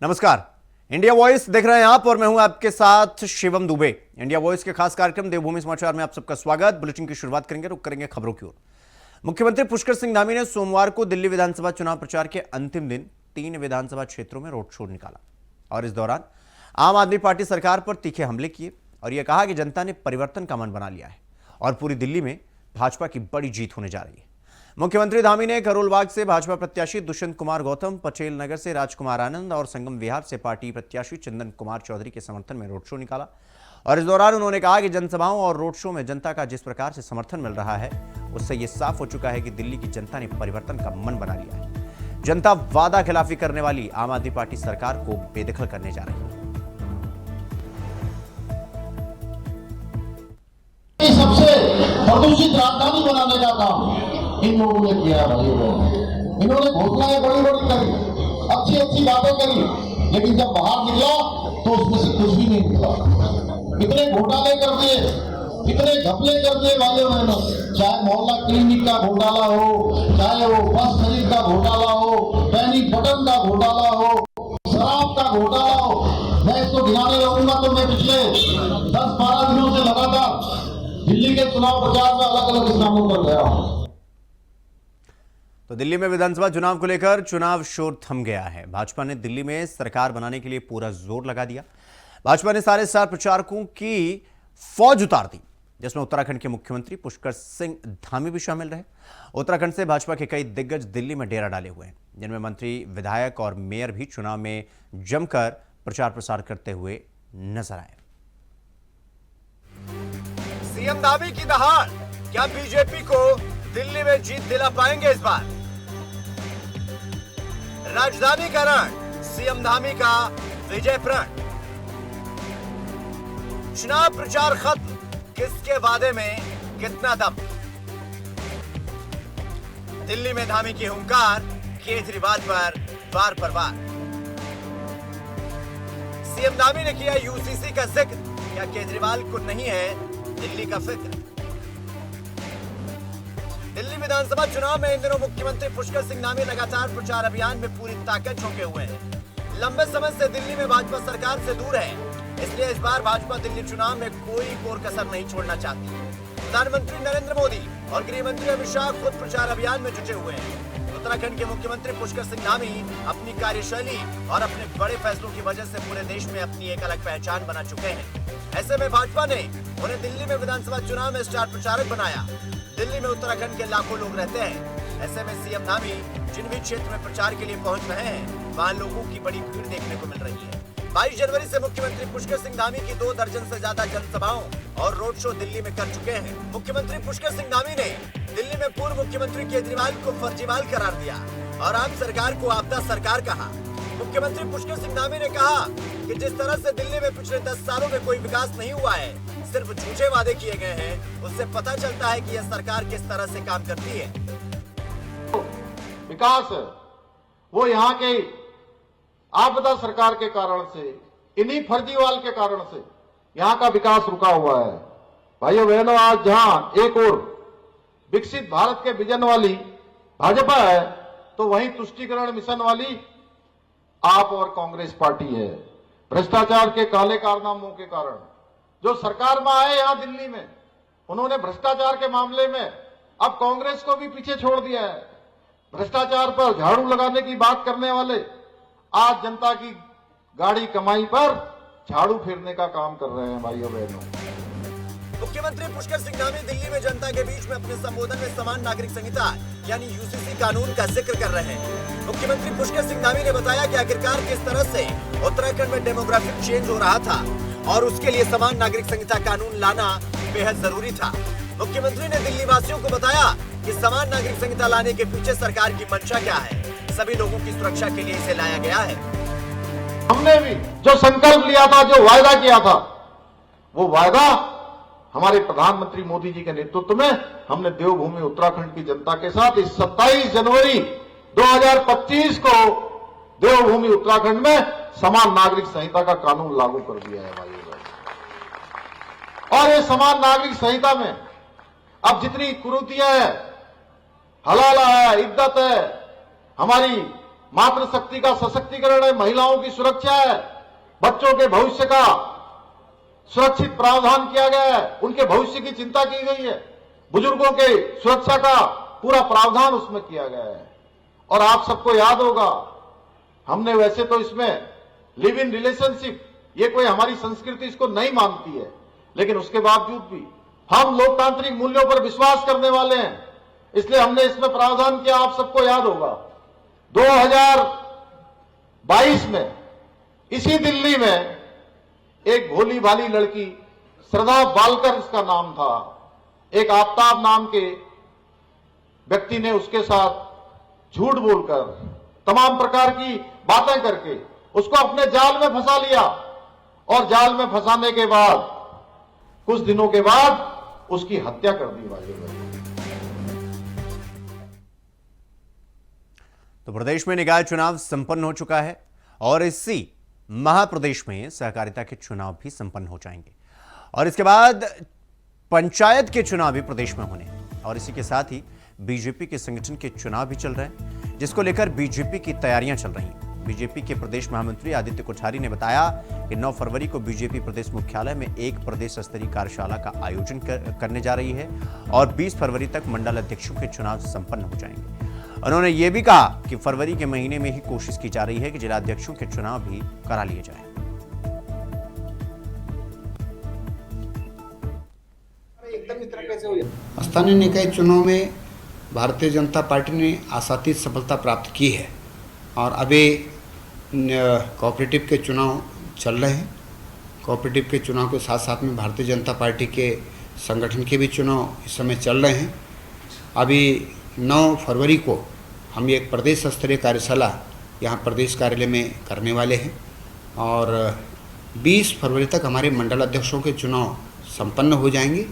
नमस्कार, India voice देख रहे हैं आप और मैं हूं आपके साथ शिवम दुबे। इंडिया वॉइस के खास कार्यक्रम देवभूमि समाचार में आप सबका स्वागत। बुलेटिन की शुरुआत करेंगे, रुक करेंगे खबरों की ओर। मुख्यमंत्री पुष्कर सिंह धामी ने सोमवार को दिल्ली विधानसभा चुनाव प्रचार के अंतिम दिन 3 विधानसभा क्षेत्रों में रोड शो निकाला और इस दौरान आम आदमी पार्टी सरकार पर तीखे हमले किए और यह कहा कि जनता ने परिवर्तन का मन बना लिया है और पूरी दिल्ली में भाजपा की बड़ी जीत होने जा रही है। मुख्यमंत्री धामी ने करोलबाग से भाजपा प्रत्याशी दुष्यंत कुमार गौतम, पटेल नगर से राजकुमार आनंद और संगम विहार से पार्टी प्रत्याशी चंदन कुमार चौधरी के समर्थन में रोड शो निकाला और इस दौरान उन्होंने कहा कि जनसभाओं और रोड शो में जनता का जिस प्रकार से समर्थन मिल रहा है उससे यह साफ हो चुका है कि दिल्ली की जनता ने परिवर्तन का मन बना लिया है। जनता वादा खिलाफी करने वाली आम आदमी पार्टी सरकार को बेदखल करने जा रही है। सबसे प्रदूषित राजधानी बनाने का काम इन लोगों ने किया भाई। इन्होंने घोषणाएं बड़ी बड़ी करी, अच्छी अच्छी बातें करी, लेकिन जब बाहर निकला तो उसमें से कुछ भी नहीं निकला। इतने घोटाले कर दिए, इतने घपले कर दिए भाइयों बहनों, चाहे मोहल्ला क्लिनिक का घोटाला हो, चाहे वो बस खरीद का घोटाला हो, पैनिक बटन का घोटाला हो, शराब का घोटाला हो। मैं इसको गिनाने लगूंगा तो मैं पिछले 10-12 दिनों से लगातार दिल्ली के चुनाव प्रचार में अलग अलग स्थानों पर गया हूं। तो दिल्ली में विधानसभा चुनाव को लेकर चुनाव शोर थम गया है। भाजपा ने दिल्ली में सरकार बनाने के लिए पूरा जोर लगा दिया। भाजपा ने सारे स्टार प्रचारकों की फौज उतार दी, जिसमें उत्तराखंड के मुख्यमंत्री पुष्कर सिंह धामी भी शामिल रहे। उत्तराखंड से भाजपा के कई दिग्गज दिल्ली में डेरा डाले हुए हैं, जिनमें मंत्री, विधायक और मेयर भी चुनाव में जमकर प्रचार प्रसार करते हुए नजर आए। सीएम धामी की दहाड़, क्या बीजेपी को दिल्ली में जीत दिला पाएंगे इस बार? राजधानी का रण, सीएम धामी का विजय प्रण। चुनाव प्रचार खत्म, किसके वादे में कितना दम? दिल्ली में धामी की हुंकार, केजरीवाल पर वार पर वार। सीएम धामी ने किया यूसीसी का जिक्र, क्या केजरीवाल को नहीं है दिल्ली का फिक्र? दिल्ली विधानसभा चुनाव में इन दिनों मुख्यमंत्री पुष्कर सिंह धामी लगातार प्रचार अभियान में पूरी ताकत झोंके हुए हैं। लंबे समय से दिल्ली में भाजपा सरकार से दूर है, इसलिए इस बार भाजपा दिल्ली चुनाव में कोई कोर कसर नहीं छोड़ना चाहती। प्रधानमंत्री नरेंद्र मोदी और गृह मंत्री अमित शाह खुद प्रचार अभियान में जुटे हुए हैं। उत्तराखंड के मुख्यमंत्री पुष्कर सिंह धामी अपनी कार्यशैली और अपने बड़े फैसलों की वजह से पूरे देश में अपनी एक अलग पहचान बना चुके हैं। ऐसे में भाजपा ने उन्हें दिल्ली में विधानसभा चुनाव में स्टार प्रचारक बनाया। दिल्ली में उत्तराखंड के लाखों लोग रहते हैं। ऐसे में सीएम धामी जिन भी क्षेत्र में प्रचार के लिए पहुंच रहे हैं, वहां लोगों की बड़ी भीड़ देखने को मिल रही है। 22 जनवरी से मुख्यमंत्री पुष्कर सिंह धामी की 2 दर्जन से ज्यादा जनसभाओं और रोड शो दिल्ली में कर चुके हैं। मुख्यमंत्री पुष्कर सिंह धामी ने दिल्ली में पूर्व मुख्यमंत्री केजरीवाल को फर्जीवाल करार दिया और आम सरकार को आपदा सरकार कहा। मुख्यमंत्री पुष्कर सिंह धामी ने कहा कि जिस तरह से दिल्ली में पिछले 10 सालों में कोई विकास नहीं हुआ है, सिर्फ झूठे वादे किए गए हैं, उससे पता चलता है कि यह सरकार किस तरह से काम करती है। विकास वो यहाँ के आपदा सरकार के कारण से, इन्हीं फर्जीवाल के कारण से यहाँ का विकास रुका हुआ है। भाइयों बहनों, आज जहां एक और विकसित भारत के विजन वाली भाजपा है, तो वहीं तुष्टीकरण मिशन वाली आप और कांग्रेस पार्टी है। भ्रष्टाचार के काले कारनामों के कारण जो सरकार में आए यहां दिल्ली में, उन्होंने भ्रष्टाचार के मामले में अब कांग्रेस को भी पीछे छोड़ दिया है। भ्रष्टाचार पर झाड़ू लगाने की बात करने वाले आज जनता की गाड़ी कमाई पर झाड़ू फेरने का काम कर रहे हैं। भाइयों बहनों, मुख्यमंत्री पुष्कर सिंह धामी दिल्ली में जनता के बीच में अपने संबोधन में समान नागरिक संहिता यानी यूसीसी कानून का जिक्र कर रहे हैं। मुख्यमंत्री पुष्कर सिंह धामी ने बताया कि आखिरकार किस तरह से उत्तराखंड में डेमोग्राफिक चेंज हो रहा था और उसके लिए समान नागरिक संहिता कानून लाना बेहद जरूरी था। मुख्यमंत्री ने दिल्ली वासियों को बताया कि समान नागरिक संहिता लाने के पीछे सरकार की मंशा क्या है। सभी लोगों की सुरक्षा के लिए इसे लाया गया है। हमने भी जो संकल्प लिया था, जो वायदा किया था, वो वायदा हमारे प्रधानमंत्री मोदी जी के नेतृत्व में हमने देवभूमि उत्तराखंड की जनता के साथ इस 27 जनवरी 2025 को देवभूमि उत्तराखंड में समान नागरिक संहिता का कानून लागू कर दिया है भाई। और ये समान नागरिक संहिता में अब जितनी कुरीतियां है, हलाला है, इद्दत है, हमारी मातृशक्ति का सशक्तिकरण है, महिलाओं की सुरक्षा है, बच्चों के भविष्य का सुरक्षित प्रावधान किया गया है, उनके भविष्य की चिंता की गई है, बुजुर्गों के सुरक्षा का पूरा प्रावधान उसमें किया गया है। और आप सबको याद होगा, हमने वैसे तो इसमें लिव इन रिलेशनशिप, ये कोई हमारी संस्कृति इसको नहीं मानती है, लेकिन उसके बावजूद भी हम लोकतांत्रिक मूल्यों पर विश्वास करने वाले हैं, इसलिए हमने इसमें प्रावधान किया। आप सबको याद होगा 2022 में इसी दिल्ली में एक भोली भाली लड़की, श्रद्धा बालकर इसका नाम था, एक आफ्ताब नाम के व्यक्ति ने उसके साथ झूठ बोलकर, तमाम प्रकार की बातें करके उसको अपने जाल में फंसा लिया, और जाल में फंसाने के बाद कुछ दिनों के बाद उसकी हत्या कर दी भाइयों। तो प्रदेश में निकाय चुनाव संपन्न हो चुका है और इसी महाप्रदेश में सहकारिता के चुनाव भी संपन्न हो जाएंगे और इसके बाद पंचायत के चुनाव भी प्रदेश में होने हैं। और इसी के साथ ही बीजेपी के संगठन के चुनाव भी चल रहे हैं, जिसको लेकर बीजेपी की तैयारियां चल रही हैं। बीजेपी के प्रदेश महामंत्री आदित्य कोठारी ने बताया कि 9 फरवरी को बीजेपी प्रदेश मुख्यालय में एक प्रदेश स्तरीय कार्यशाला का आयोजन करने जा रही है और 20 फरवरी तक मंडल अध्यक्षों के चुनाव संपन्न हो जाएंगे। उन्होंने ये भी कहा कि फरवरी के महीने में ही कोशिश की जा रही है कि जिलाध्यक्षों के चुनाव भी करा लिए जाएं। स्थानीय निकाय चुनाव में भारतीय जनता पार्टी ने आशातीत सफलता प्राप्त की है और अभी कोऑपरेटिव के चुनाव चल रहे हैं। कोऑपरेटिव के चुनाव के साथ साथ में भारतीय जनता पार्टी के संगठन के भी चुनाव इस समय चल रहे हैं। अभी 9 फरवरी को हम एक प्रदेश स्तरीय कार्यशाला यहाँ प्रदेश कार्यालय में करने वाले हैं और 20 फरवरी तक हमारे मंडल अध्यक्षों के चुनाव संपन्न हो जाएंगे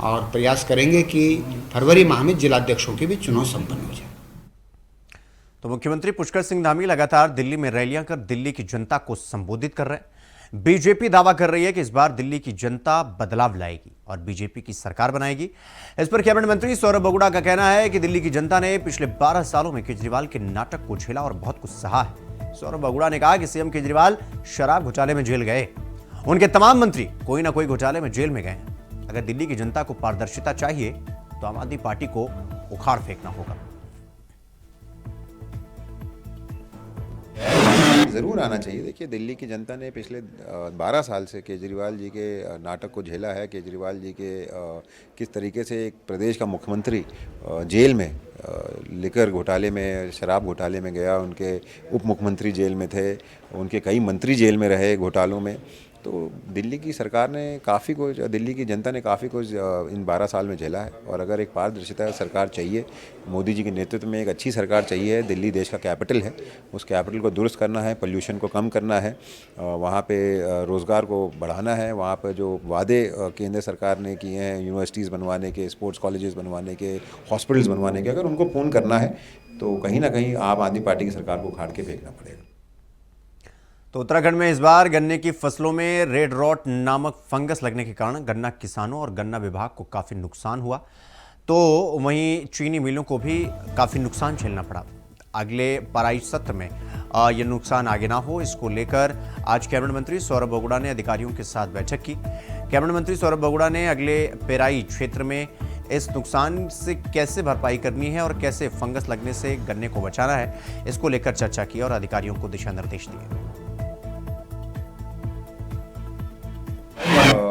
और प्रयास करेंगे कि फरवरी माह में जिलाध्यक्षों के भी चुनाव संपन्न हो जाए। तो मुख्यमंत्री पुष्कर सिंह धामी लगातार दिल्ली में रैलियां कर दिल्ली की जनता को संबोधित कर रहे हैं। बीजेपी दावा कर रही है कि इस बार दिल्ली की जनता बदलाव लाएगी और बीजेपी की सरकार बनाएगी। इस पर कैबिनेट मंत्री सौरभ बगुड़ा का कहना है कि दिल्ली की जनता ने पिछले 12 सालों में केजरीवाल के नाटक को झेला और बहुत कुछ सहा है। सौरभ बगुड़ा ने कहा कि सीएम केजरीवाल शराब घोटाले में जेल गए, उनके तमाम मंत्री कोई ना कोई घोटाले में जेल में गए। अगर दिल्ली की जनता को पारदर्शिता चाहिए तो आम आदमी पार्टी को उखाड़ फेंकना होगा। ज़रूर आना चाहिए। देखिए, दिल्ली की जनता ने पिछले 12 साल से केजरीवाल जी के नाटक को झेला है। केजरीवाल जी के किस तरीके से एक प्रदेश का मुख्यमंत्री जेल में लिकर घोटाले में, शराब घोटाले में गया, उनके उप मुख्यमंत्री जेल में थे, उनके कई मंत्री जेल में रहे घोटालों में। तो दिल्ली की सरकार ने काफ़ी कुछ, दिल्ली की जनता ने काफ़ी कुछ इन 12 साल में झेला है। और अगर एक पारदर्शिता सरकार चाहिए, मोदी जी के नेतृत्व में एक अच्छी सरकार चाहिए। दिल्ली देश का कैपिटल है, उस कैपिटल को दुरुस्त करना है, पोल्यूशन को कम करना है, वहाँ पे रोज़गार को बढ़ाना है, वहाँ पर जो वादे केंद्र सरकार ने किए हैं यूनिवर्सिटीज़ बनवाने के, स्पोर्ट्स कॉलेजेस बनवाने के, हॉस्पिटल्स बनवाने के, अगर उनको पूर्ण करना है तो कहीं ना कहीं आम आदमी पार्टी की सरकार को उखाड़ के फेंकना पड़ेगा। तो उत्तराखंड में इस बार गन्ने की फसलों में रेड रॉट नामक फंगस लगने के कारण गन्ना किसानों और गन्ना विभाग को काफ़ी नुकसान हुआ। तो वहीं चीनी मिलों को भी काफ़ी नुकसान झेलना पड़ा। अगले पराई सत्र में ये नुकसान आगे ना हो, इसको लेकर आज कैबिनेट मंत्री सौरभ बगुड़ा ने अधिकारियों के साथ बैठक की। कैबिनेट मंत्री सौरभ बगुड़ा ने अगले पेराई क्षेत्र में इस नुकसान से कैसे भरपाई करनी है और कैसे फंगस लगने से गन्ने को बचाना है, इसको लेकर चर्चा की और अधिकारियों को दिशा निर्देश दिए।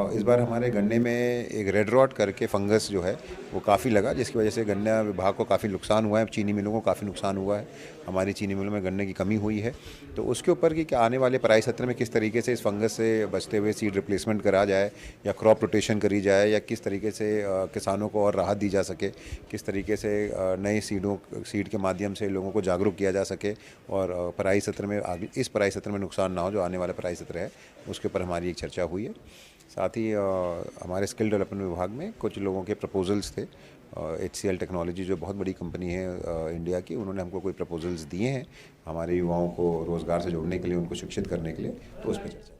इस बार हमारे गन्ने में एक रेड रॉट करके फंगस जो है वो काफ़ी लगा, जिसकी वजह से गन्ना विभाग को काफ़ी नुकसान हुआ है, चीनी मिलों को काफ़ी नुकसान हुआ है, हमारी चीनी मिलों में गन्ने की कमी हुई है। तो उसके ऊपर कि आने वाले पराई सत्र में किस तरीके से इस फंगस से बचते हुए सीड रिप्लेसमेंट करा जाए या क्रॉप रोटेशन करी जाए, या किस तरीके से किसानों को और राहत दी जा सके, किस तरीके से नए सीड के माध्यम से लोगों को जागरूक किया जा सके और पराई सत्र में इस पराई सत्र में नुकसान ना हो जो आने वाला पराई सत्र है, उसके ऊपर हमारी एक चर्चा हुई है। साथ ही हमारे स्किल डेवलपमेंट विभाग में कुछ लोगों के प्रपोजल्स थे। HCL टेक्नोलॉजी जो बहुत बड़ी कंपनी है इंडिया की, उन्होंने हमको कोई प्रपोजल्स दिए हैं हमारे युवाओं को रोज़गार से जोड़ने के लिए, उनको शिक्षित करने के लिए, तो उस पर चर्चा।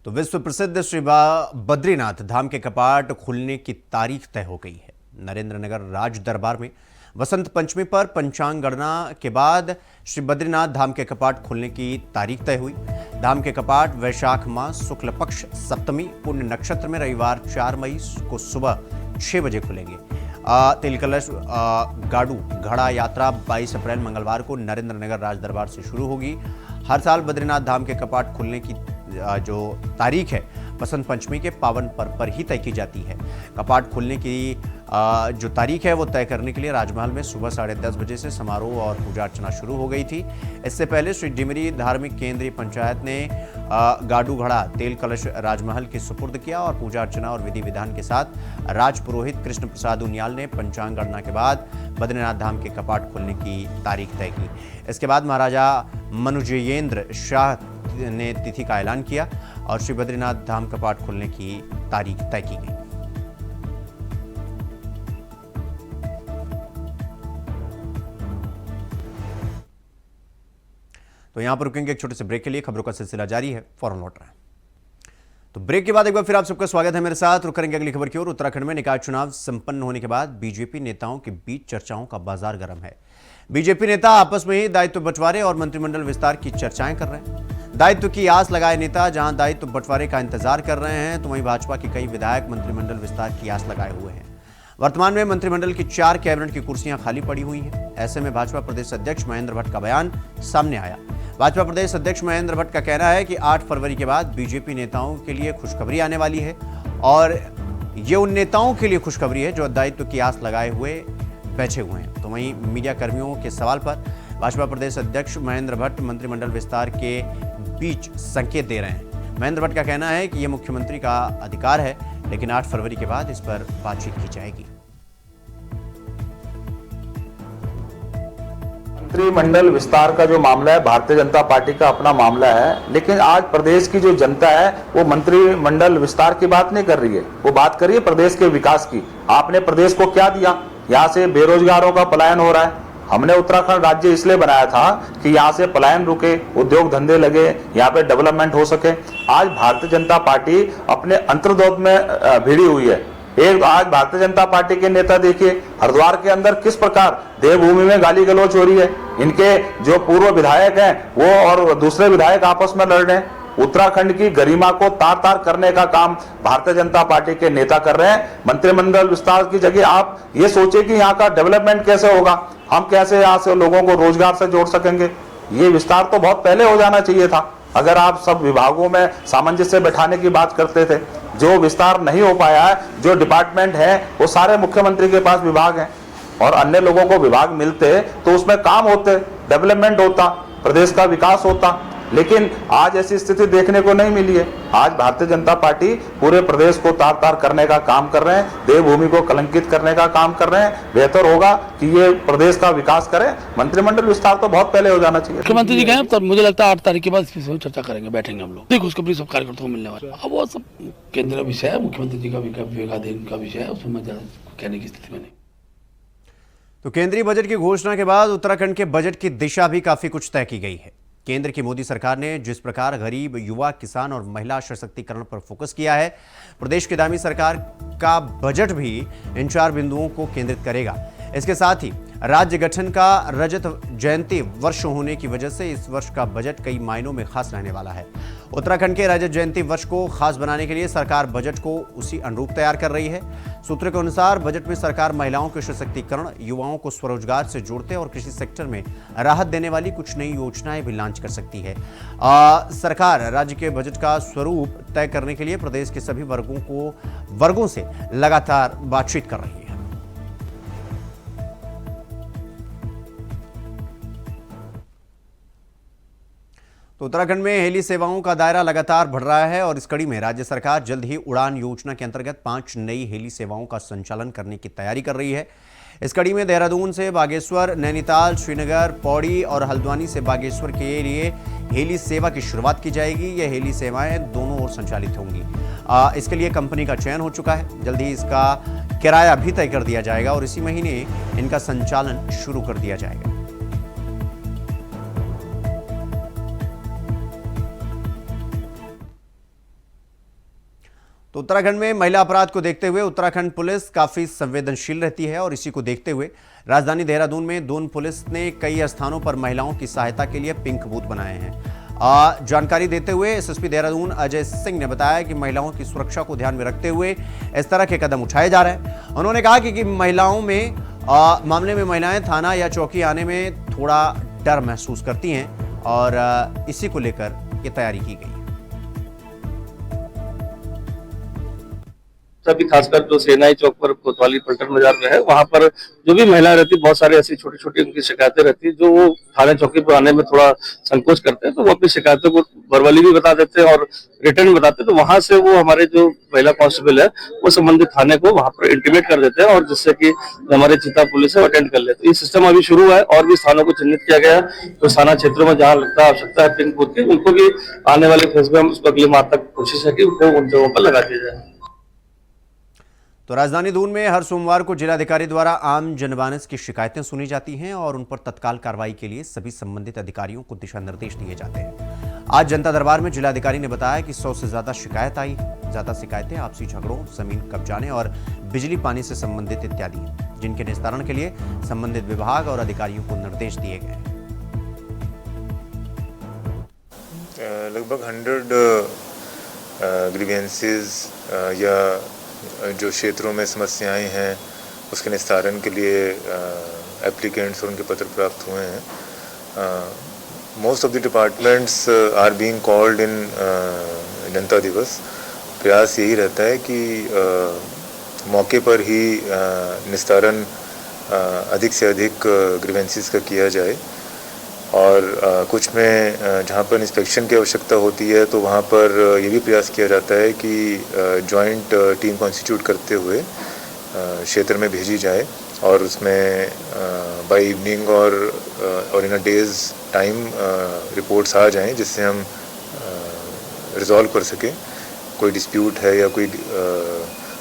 तो विश्व प्रसिद्ध श्री बद्रीनाथ धाम के कपाट खुलने की तारीख तय हो गई है। नरेंद्र नगर राज दरबार में वसंत पंचमी पर पंचांग गणना के बाद श्री बद्रीनाथ धाम के कपाट खुलने की तारीख तय हुई। धाम के कपाट वैशाख मास शुक्ल पक्ष सप्तमी पुण्य नक्षत्र में रविवार 4 मई को सुबह 6 बजे खुलेंगे। तिल कलश गाड़ू घड़ा यात्रा 22 अप्रैल मंगलवार को नरेंद्र नगर राज दरबार से शुरू होगी। हर साल बद्रीनाथ धाम के कपाट खुलने की जो तारीख है वसंत पंचमी के पावन पर्व पर ही तय की जाती है। कपाट खुलने की जो तारीख है वो तय करने के लिए राजमहल में सुबह 10:30 बजे से समारोह और पूजा अर्चना शुरू हो गई थी। इससे पहले श्री डिमरी धार्मिक केंद्रीय पंचायत ने गाडू घड़ा तेल कलश राजमहल के सुपुर्द किया और पूजा अर्चना और विधि विधान के साथ राज पुरोहित कृष्ण प्रसाद उनियाल ने पंचांग गणना के बाद बद्रीनाथ धाम के कपाट खुलने की तारीख तय की। इसके बाद महाराजा मनुजेंद्र शाह ने तिथि का ऐलान किया और श्री बद्रीनाथ धाम कपाट खुलने की तारीख तय की गई। तो यहां पर रुकेंगे एक छोटे से ब्रेक के लिए। खबरों का सिलसिला जारी है, फौरन लौट रहे हैं। तो ब्रेक के बाद एक बार फिर आप सबका स्वागत है मेरे साथ। रुक करेंगे अगली खबर की ओर। उत्तराखंड में निकाय चुनाव संपन्न होने के बाद बीजेपी नेताओं के बीच चर्चाओं का बाजार गर्म है। बीजेपी नेता आपस में ही दायित्व बंटवारे और मंत्रिमंडल विस्तार की चर्चाएं कर रहे हैं। दायित्व की आस लगाए नेता जहां दायित्व बंटवारे का इंतजार कर रहे हैं, तो वहीं भाजपा के कई विधायक मंत्रिमंडल विस्तार की आस लगाए हुए हैं। वर्तमान में मंत्रिमंडल की 4 कैबिनेट की कुर्सियां खाली पड़ी हुई हैं। ऐसे में भाजपा प्रदेश अध्यक्ष महेंद्र भट्ट का बयान सामने आया। भाजपा प्रदेश अध्यक्ष महेंद्र भट्ट का कहना है कि 8 फरवरी के बाद बीजेपी नेताओं के लिए खुशखबरी आने वाली है और ये उन नेताओं के लिए खुशखबरी है जो दायित्व की आस लगाए हुए बैठे हुए हैं। तो वहीं मीडिया कर्मियों के सवाल पर भाजपा प्रदेश अध्यक्ष महेंद्र भट्ट मंत्रिमंडल विस्तार के बीच संकेत दे रहे हैं। महेंद्र भट्ट का कहना है कि यह मुख्यमंत्री का अधिकार है, लेकिन 8 फरवरी के बाद इस पर बातचीत की जाएगी। मंत्रिमंडल विस्तार का जो मामला है भारतीय जनता पार्टी का अपना मामला है, लेकिन आज प्रदेश की जो जनता है वो मंत्रिमंडल विस्तार की बात नहीं कर रही है, वो बात कर रही है प्रदेश के विकास की। आपने प्रदेश को क्या दिया? यहाँ से बेरोजगारों का पलायन हो रहा है। हमने उत्तराखंड राज्य इसलिए बनाया था कि यहाँ से पलायन रुके, उद्योग धंधे लगे, यहाँ पे डेवलपमेंट हो सके। आज भारतीय जनता पार्टी अपने अंतर्द्वंद में भिड़ी हुई है। एक आज भारतीय जनता पार्टी के नेता देखिए हरिद्वार के अंदर किस प्रकार देवभूमि में गाली गलौज हो रही है। इनके जो पूर्व विधायक हैं वो और दूसरे विधायक आपस में लड़ रहे हैं। उत्तराखंड की गरिमा को तार तार करने का काम भारतीय जनता पार्टी के नेता कर रहे हैं। मंत्रिमंडल विस्तार की जगह आप ये सोचे कि यहाँ का डेवलपमेंट कैसे होगा, हम कैसे यहाँ से लोगों को रोजगार से जोड़ सकेंगे। ये विस्तार तो बहुत पहले हो जाना चाहिए था। अगर आप सब विभागों में सामंजस्य बैठाने की बात करते थे, जो विस्तार नहीं हो पाया है, जो डिपार्टमेंट है वो सारे मुख्यमंत्री के पास विभाग हैं और अन्य लोगों को विभाग मिलते तो उसमें काम होते, डेवलपमेंट होता, प्रदेश का विकास होता। लेकिन आज ऐसी स्थिति देखने को नहीं मिली है। आज भारतीय जनता पार्टी पूरे प्रदेश को तार तार करने का काम कर रहे हैं, देवभूमि को कलंकित करने का काम कर रहे हैं। बेहतर होगा कि ये प्रदेश का विकास करें। मंत्रिमंडल विस्तार तो बहुत पहले हो जाना चाहिए। मुख्यमंत्री जी कहें तब मुझे लगता है 8 तारीख के बाद इस पर चर्चा करेंगे, बैठेंगे हम लोग। देखो खुशखबरी सब कार्यकर्ताओं को मिलने वाला है। अब वो सब केंद्रीय विषय है, मुख्यमंत्री जी का विवेकाधीन का विषय है, उसमें मैं कहने की स्थिति में नहीं। तो केंद्रीय बजट की घोषणा के बाद उत्तराखंड के बजट की दिशा भी काफी कुछ तय की गई है। केंद्र की मोदी सरकार ने जिस प्रकार गरीब, युवा, किसान और महिला सशक्तिकरण पर फोकस किया है, प्रदेश की दामी सरकार का बजट भी इन 4 बिंदुओं को केंद्रित करेगा। इसके साथ ही राज्य गठन का रजत जयंती वर्ष होने की वजह से इस वर्ष का बजट कई मायनों में खास रहने वाला है। उत्तराखंड के रजत जयंती वर्ष को खास बनाने के लिए सरकार बजट को उसी अनुरूप तैयार कर रही है। सूत्रों के अनुसार बजट में सरकार महिलाओं के सशक्तिकरण, युवाओं को स्वरोजगार से जोड़ते और कृषि सेक्टर में राहत देने वाली कुछ नई योजनाएं भी लॉन्च कर सकती है। सरकार राज्य के बजट का स्वरूप तय करने के लिए प्रदेश के सभी वर्गों से लगातार बातचीत कर रही है। तो उत्तराखंड में हेली सेवाओं का दायरा लगातार बढ़ रहा है और इस कड़ी में राज्य सरकार जल्द ही उड़ान योजना के अंतर्गत 5 नई हेली सेवाओं का संचालन करने की तैयारी कर रही है। इस कड़ी में देहरादून से बागेश्वर, नैनीताल, श्रीनगर, पौड़ी और हल्द्वानी से बागेश्वर के लिए हेली सेवा की शुरुआत की जाएगी। यह हेली सेवाएं दोनों ओर संचालित होंगी। इसके लिए कंपनी का चयन हो चुका है। जल्द ही इसका किराया भी तय कर दिया जाएगा और इसी महीने इनका संचालन शुरू कर दिया जाएगा। तो उत्तराखंड में महिला अपराध को देखते हुए उत्तराखंड पुलिस काफी संवेदनशील रहती है और इसी को देखते हुए राजधानी देहरादून में दून पुलिस ने कई स्थानों पर महिलाओं की सहायता के लिए पिंक बूथ बनाए हैं। जानकारी देते हुए एसएसपी देहरादून अजय सिंह ने बताया कि महिलाओं की सुरक्षा को ध्यान में रखते हुए इस तरह के कदम उठाए जा रहे हैं। उन्होंने कहा कि महिलाओं में मामले में महिलाएं थाना या चौकी आने में थोड़ा डर महसूस करती हैं और इसी को लेकर ये तैयारी की गई है। सभी खासकर जो सेनाई चौक पर कोतवाली पलटन बाजार में है, वहां पर जो भी महिलाएं रहती, बहुत सारी ऐसी छोटी छोटी उनकी शिकायतें रहती है जो वो थाने चौकी पर आने में थोड़ा संकोच करते हैं, तो वो अपनी शिकायतों को वर्बली भी बता देते हैं और रिटर्न बताते हैं। तो वहां से वो हमारे जो महिला कांस्टेबल है वो संबंधित थाने को वहां पर इंटीमेट कर देते हैं और जिससे कि हमारे चीता पुलिस है अटेंड कर लेते हैं। ये सिस्टम अभी शुरू हुआ है और भी स्थानों को चिन्हित किया गया है। तो थाना क्षेत्रों में जहाँ लगता है आवश्यकता है पिंक बूथ की, उनको भी आने वाले फेज में हम उसको अगले माह तक कोशिश है कि उनको उन जगहों पर लगा दिया जाए। तो राजधानी दून में हर सोमवार को जिलाधिकारी द्वारा आम जनमानस की शिकायतें सुनी जाती हैं और उन पर तत्काल कार्रवाई के लिए सभी संबंधित अधिकारियों को दिशा निर्देश दिए जाते हैं। आज जनता दरबार में जिलाधिकारी ने बताया कि 100 से ज्यादा शिकायत आई। ज्यादा शिकायतें आपसी झगड़ों, जमीन कब्जाने और बिजली पानी से संबंधित इत्यादि हैं, जिनके निस्तारण के लिए संबंधित विभाग और अधिकारियों को निर्देश दिए गए हैं। लगभग 100 ग्रीवेंसेस या जो क्षेत्रों में समस्याएं हैं उसके निस्तारण के लिए एप्लीकेंट्स और उनके पत्र प्राप्त हुए हैं। Most of the departments are being called in Janata Diwas. प्रयास यही रहता है कि मौके पर ही निस्तारण अधिक से अधिक ग्रीवेंसेस का किया जाए और कुछ में जहाँ पर इंस्पेक्शन की आवश्यकता होती है तो वहाँ पर ये भी प्रयास किया जाता है कि जॉइंट टीम कॉन्स्टिट्यूट करते हुए क्षेत्र में भेजी जाए और उसमें बाय इवनिंग और इन अ डेज टाइम रिपोर्ट्स आ जाएं जिससे हम रिजॉल्व कर सकें कोई डिस्प्यूट है या कोई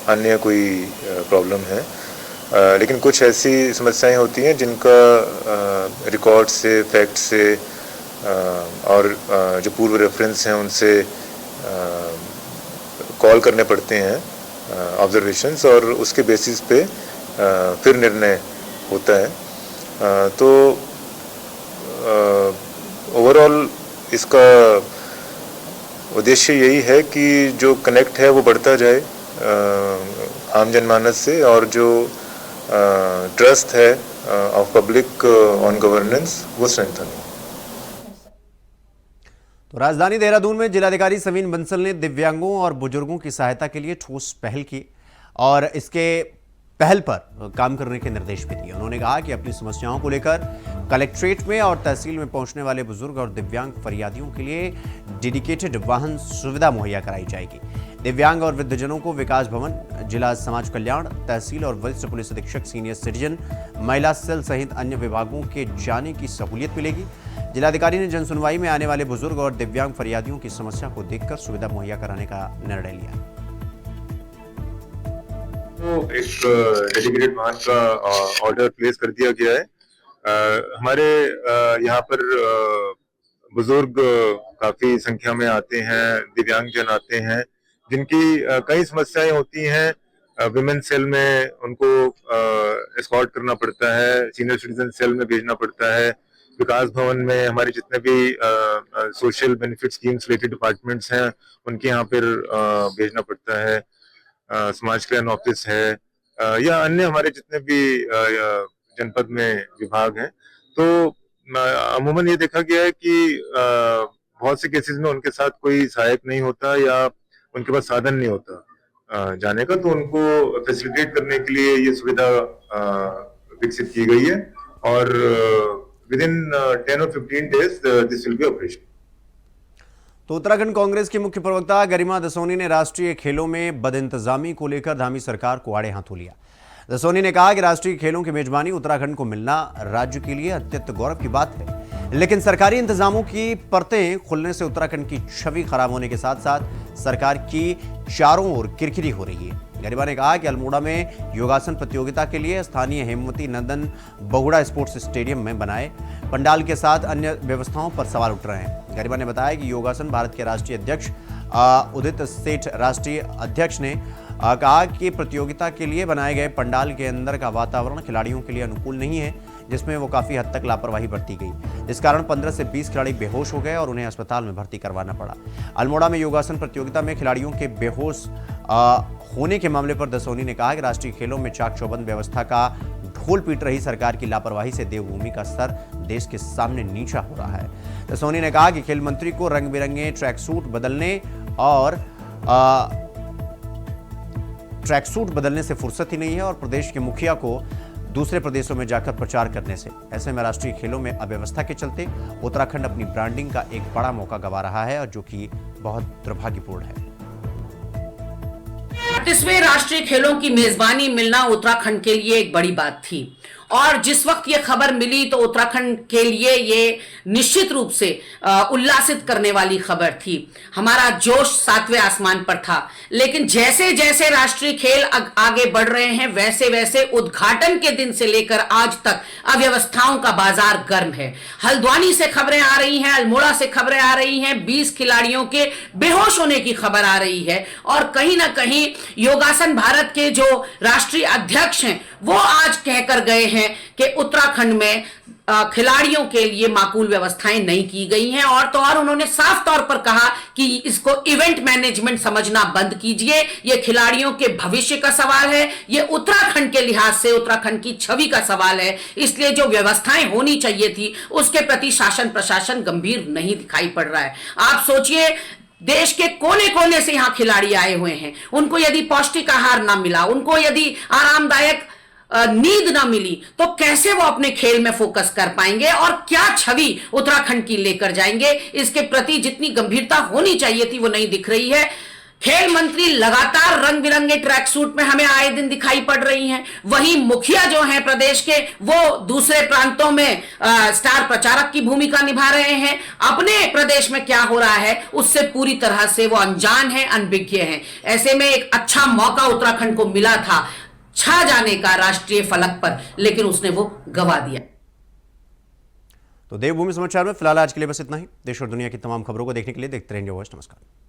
अन्य कोई प्रॉब्लम है। लेकिन कुछ ऐसी समस्याएं होती हैं जिनका रिकॉर्ड से, फैक्ट से और जो पूर्व रेफरेंस हैं उनसे कॉल करने पड़ते हैं ऑब्जर्वेशंस और उसके बेसिस पे फिर निर्णय होता है। तो ओवरऑल इसका उद्देश्य यही है कि जो कनेक्ट है वो बढ़ता जाए आम जनमानस से और जो ट्रस्ट है ऑफ पब्लिक ऑन गवर्नेंस वो स्ट्रेंथन हो। तो राजधानी देहरादून में जिलाधिकारी समीन बंसल ने दिव्यांगों और बुजुर्गों की सहायता के लिए ठोस पहल की और इसके पहल पर काम करने के निर्देश भी दिए। उन्होंने कहा कि अपनी समस्याओं को लेकर कलेक्ट्रेट में और तहसील में पहुंचने वाले बुजुर्ग और दिव्यांग फरियादियों के लिए डेडिकेटेड वाहन सुविधा मुहैया कराई जाएगी। दिव्यांग और वृद्धजनों को विकास भवन, जिला समाज कल्याण, तहसील और वरिष्ठ पुलिस अधीक्षक, सीनियर सिटीजन, महिला सेल सहित अन्य विभागों के जाने की सहूलियत मिलेगी। जिलाधिकारी ने जनसुनवाई में आने वाले बुजुर्ग और दिव्यांग फरियादियों की समस्या को देखकर सुविधा मुहैया कराने का निर्णय लिया। तो एक डेडिकेटेड वाहन का ऑर्डर प्लेस कर दिया गया है। हमारे यहाँ पर बुजुर्ग काफी संख्या में आते हैं, दिव्यांगजन आते हैं जिनकी कई समस्याएं होती हैं। विमेन सेल में उनको एस्कॉर्ट करना पड़ता है, सीनियर सिटीजन सेल में भेजना पड़ता है, विकास भवन में हमारे जितने भी social benefit schemes related departments हैं उनके यहाँ पर भेजना पड़ता है, समाज कल्याण ऑफिस है या अन्य हमारे जितने भी जनपद में विभाग हैं। तो अमूमन ये देखा गया है कि बहुत से केसेस में उनके साथ कोई सहायक नहीं होता या उनके पास साधन नहीं होता जाने का, तो उनको फैसिलिटेट करने के लिए ये सुविधा विकसित की गई है और विद इन 10 और 15 days this will be operation. तो उत्तराखंड कांग्रेस की मुख्य प्रवक्ता गरिमा दसोनी ने राष्ट्रीय खेलों में बदइंतजामी को लेकर धामी सरकार को आड़े हाथों लिया। दसोनी ने कहा कि राष्ट्रीय खेलों की मेजबानी उत्तराखंड को मिलना राज्य के लिए अत्यंत गौरव की बात है, लेकिन सरकारी इंतजामों की परतें खुलने से उत्तराखंड की छवि खराब होने के साथ साथ सरकार की चारों ओर किरकिरी हो रही है। गरिमा ने कहा कि अल्मोड़ा में योगासन प्रतियोगिता के लिए स्थानीय हेमवती नंदन बहुड़ा स्पोर्ट्स स्टेडियम में बनाए पंडाल के साथ अन्य व्यवस्थाओं पर सवाल उठ रहे हैं। गरिमा ने बताया कि योगासन भारत के राष्ट्रीय अध्यक्ष उदित सेठ राष्ट्रीय अध्यक्ष ने कहा कि प्रतियोगिता के लिए बनाए गए पंडाल के अंदर का वातावरण खिलाड़ियों के लिए अनुकूल नहीं है, जिसमें वो काफी हद तक लापरवाही बरती गई। इस कारण 15 से 20 खिलाड़ी बेहोश हो गए और उन्हें अस्पताल में भर्ती करवाना पड़ा। अल्मोड़ा में योगासन प्रतियोगिता में खिलाड़ियों के बेहोश होने के मामले पर दसोनी ने कहा कि राष्ट्रीय खेलों में चाक चौबंद व्यवस्था का ढोल पीट रही सरकार की लापरवाही से देवभूमि का स्तर देश के सामने नीचा हो रहा है। दसोनी ने कहा कि खेल मंत्री को रंग बिरंगे ट्रैक सूट बदलने से फुर्सत ही नहीं है और प्रदेश के मुखिया को दूसरे प्रदेशों में जाकर प्रचार करने से। ऐसे में राष्ट्रीय खेलों में अव्यवस्था के चलते उत्तराखंड अपनी ब्रांडिंग का एक बड़ा मौका गंवा रहा है और जो कि बहुत दुर्भाग्यपूर्ण है। 38वें राष्ट्रीय खेलों की मेजबानी मिलना उत्तराखंड के लिए एक बड़ी बात थी और जिस वक्त ये खबर मिली तो उत्तराखंड के लिए ये निश्चित रूप से उल्लासित करने वाली खबर थी। हमारा जोश 7वें आसमान पर था, लेकिन जैसे जैसे राष्ट्रीय खेल आगे बढ़ रहे हैं वैसे वैसे उद्घाटन के दिन से लेकर आज तक अव्यवस्थाओं का बाजार गर्म है। हल्द्वानी से खबरें आ रही हैं, अल्मोड़ा से खबरें आ रही हैं, 20 खिलाड़ियों के बेहोश होने की खबर आ रही है और कहीं ना कहीं योगासन भारत के जो राष्ट्रीय अध्यक्ष हैं वो आज कहकर गए हैं कि उत्तराखंड में खिलाड़ियों के लिए माकूल व्यवस्थाएं नहीं की गई हैं और तो और उन्होंने साफ तौर पर कहा कि इसको इवेंट मैनेजमेंट समझना बंद कीजिए। यह खिलाड़ियों के भविष्य का सवाल है, यह उत्तराखंड के लिहाज से उत्तराखंड की छवि का सवाल है। इसलिए जो व्यवस्थाएं होनी चाहिए थी उसके प्रति शासन प्रशासन गंभीर नहीं दिखाई पड़ रहा है। आप सोचिए, देश के कोने कोने से यहां खिलाड़ी आए हुए हैं, उनको यदि पौष्टिक आहार ना मिला, उनको यदि आरामदायक नींद ना मिली तो कैसे वो अपने खेल में फोकस कर पाएंगे और क्या छवि उत्तराखंड की लेकर जाएंगे। इसके प्रति जितनी गंभीरता होनी चाहिए थी वो नहीं दिख रही है। खेल मंत्री लगातार रंग बिरंगे ट्रैक सूट में हमें आए दिन दिखाई पड़ रही हैं, वहीं मुखिया जो हैं प्रदेश के वो दूसरे प्रांतों में स्टार प्रचारक की भूमिका निभा रहे हैं। अपने प्रदेश में क्या हो रहा है उससे पूरी तरह से वो अनजान है, अनभिज्ञ हैं। ऐसे में एक अच्छा मौका उत्तराखंड को मिला था छा जाने का राष्ट्रीय फलक पर, लेकिन उसने वो गवा दिया। तो देवभूमि समाचार में फिलहाल आज के लिए बस इतना ही। देश और दुनिया की तमाम खबरों को देखने के लिए देखते रहें इंडिया वॉइस। नमस्कार।